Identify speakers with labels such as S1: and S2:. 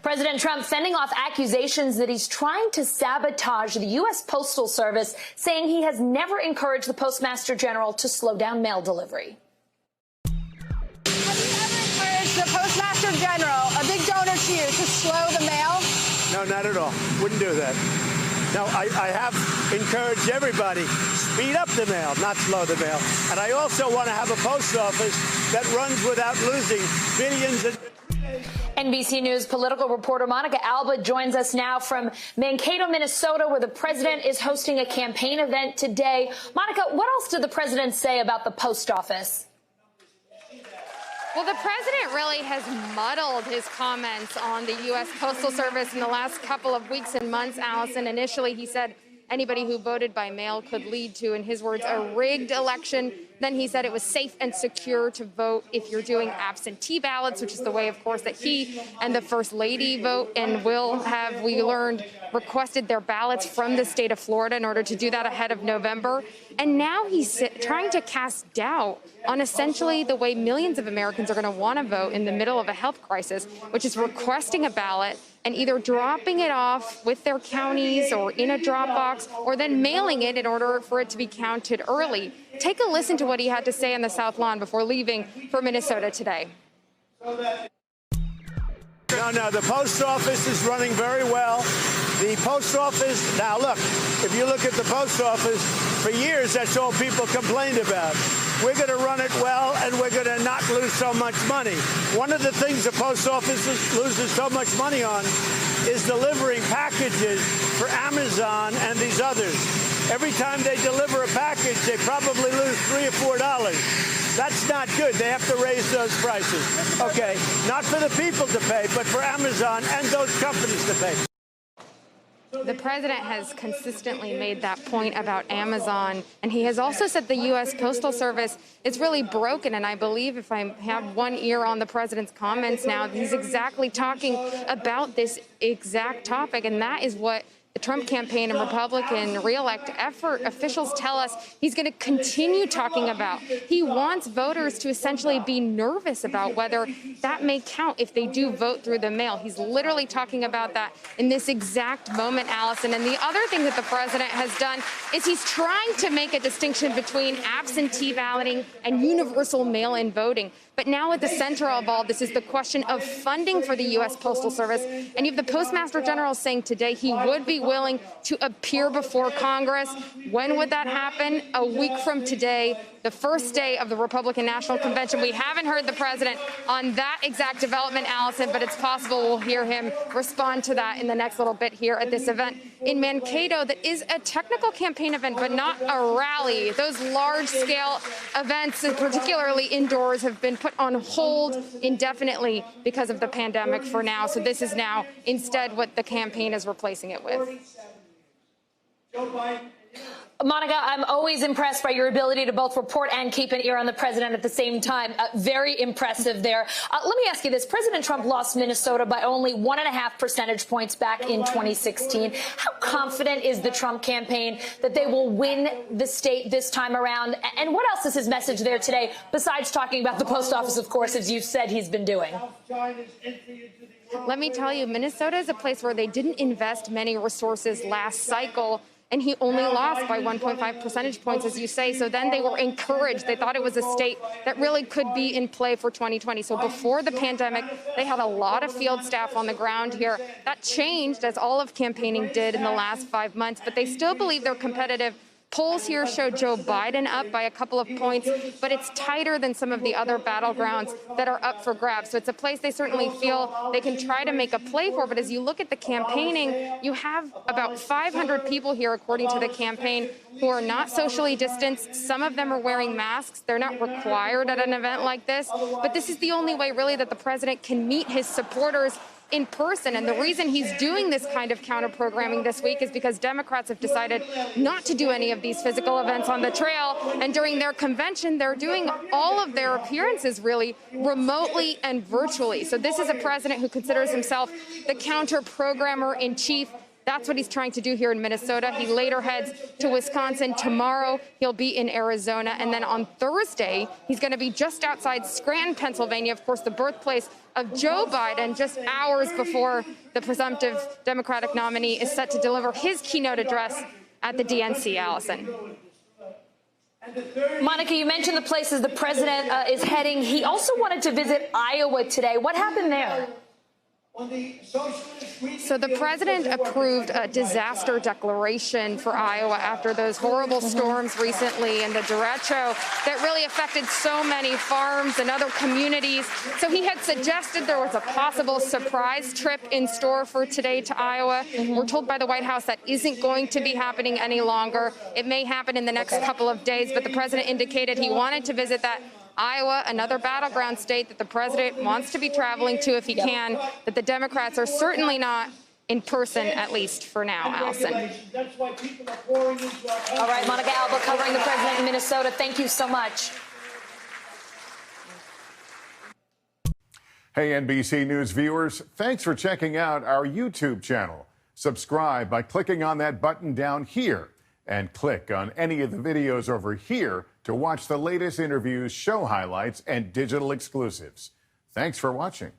S1: President Trump fending off accusations that he's trying to sabotage the U.S. Postal Service, saying he has never encouraged the Postmaster General to slow down mail delivery.
S2: Have you ever encouraged the Postmaster General, a big donor to you, to slow the mail?
S3: No, not at all. Wouldn't do that. No, I have encouraged everybody, speed up the mail, not slow the mail. And I also want to have a post office that runs without losing billions of...
S1: NBC News political reporter Monica Alba joins us now from Mankato, Minnesota, where the president is hosting a campaign event today. Monica, what else did the president say about the post office?
S4: Well, the president really has muddled his comments on the U.S. Postal Service in the last couple of weeks and months, Allison. Initially, he said anybody who voted by mail could lead to, in his words, a rigged election. Then he said it was safe and secure to vote if you're doing absentee ballots, which is the way, of course, that he and the First Lady vote and will have, we learned, requested their ballots from the state of Florida in order to do that ahead of November. And now he's trying to cast doubt on essentially the way millions of Americans are going to want to vote in the middle of a health crisis, which is requesting a ballot and either dropping it off with their counties or in a drop box, or then mailing it in order for it to be counted early. Take a listen to what he had to say on the South Lawn before leaving for Minnesota today.
S3: No, the post office is running very well. The post office, now look, if you look at the post office, for years that's all people complained about. We're going to run it well, and we're going to not lose so much money. One of the things the post office loses so much money on is delivering packages for Amazon and these others. Every time they deliver a package, they probably lose $3 or $4. That's not good. They have to raise those prices. Okay, not for the people to pay, but for Amazon and those companies to pay.
S4: The president has consistently made that point about Amazon, and he has also said the U.S. Postal Service is really broken. And I believe, if I have one ear on the president's comments now, he's exactly talking about this exact topic, and that is what the Trump campaign and Republican reelect effort officials tell us he's going to continue talking about. He wants voters to essentially be nervous about whether that may count if they do vote through the mail. He's literally talking about that in this exact moment, Allison. And the other thing that the president has done is he's trying to make a distinction between absentee balloting and universal mail-in voting. But now at the center of all this is the question of funding for the U.S. Postal Service. And you have the Postmaster General saying today he would be willing to appear before Congress. When would that happen? A week from today, the first day of the Republican National Convention. We haven't heard the president on that exact development, Allison, but it's possible we'll hear him respond to that in the next little bit here at this event in Mankato that is a technical campaign event, but not a rally. Those large-scale events, particularly indoors, have been put on hold indefinitely because of the pandemic for now. So this is now instead what the campaign is replacing it with.
S1: Monica, I'm always impressed by your ability to both report and keep an ear on the president at the same time. Very impressive there. Let me ask you this. President Trump lost Minnesota by only 1.5 percentage points back in 2016. How confident is the Trump campaign that they will win the state this time around? And what else is his message there today, besides talking about the post office, of course, as you said he's been doing?
S4: Let me tell you, Minnesota is a place where they didn't invest many resources last cycle, and he only lost by 1.5 percentage points, as you say. So then they were encouraged. They thought it was a state that really could be in play for 2020. So before the pandemic, they had a lot of field staff on the ground here. That changed, as all of campaigning did in the last 5 months, but they still believe they're competitive. Polls here show Joe Biden up by a couple of points, but it's tighter than some of the other battlegrounds that are up for grabs. So it's a place they certainly feel they can try to make a play for. But as you look at the campaigning, you have about 500 people here, according to the campaign, who are not socially distanced. Some of them are wearing masks. They're not required at an event like this. But this is the only way, really, that the president can meet his supporters in person. And the reason he's doing this kind of counter-programming this week is because Democrats have decided not to do any of these physical events on the trail. And during their convention, they're doing all of their appearances really remotely and virtually. So this is a president who considers himself the counter-programmer in chief. That's what he's trying to do here in Minnesota. He later heads to Wisconsin. Tomorrow, he'll be in Arizona. And then on Thursday, he's going to be just outside Scranton, Pennsylvania, of course, the birthplace of Joe Biden, just hours before the presumptive Democratic nominee is set to deliver his keynote address at the DNC. Allison.
S1: Monica, you mentioned the places the president is heading. He also wanted to visit Iowa today. What happened there?
S4: So the president approved a disaster declaration for Iowa after those horrible storms recently and the derecho that really affected so many farms and other communities. So he had suggested there was a possible surprise trip in store for today to Iowa. We're told by the White House that isn't going to be happening any longer. It may happen in the next couple of days, but the president indicated he wanted to visit that Iowa, another battleground state that the president wants to be traveling to if he can, that the Democrats are certainly not in person, at least for now, Allison.
S1: All right, Monica Alba covering the president in Minnesota. Thank you so much.
S5: Hey, NBC News viewers, thanks for checking out our YouTube channel. Subscribe by clicking on that button down here and click on any of the videos over here to watch the latest interviews, show highlights, and digital exclusives. Thanks for watching.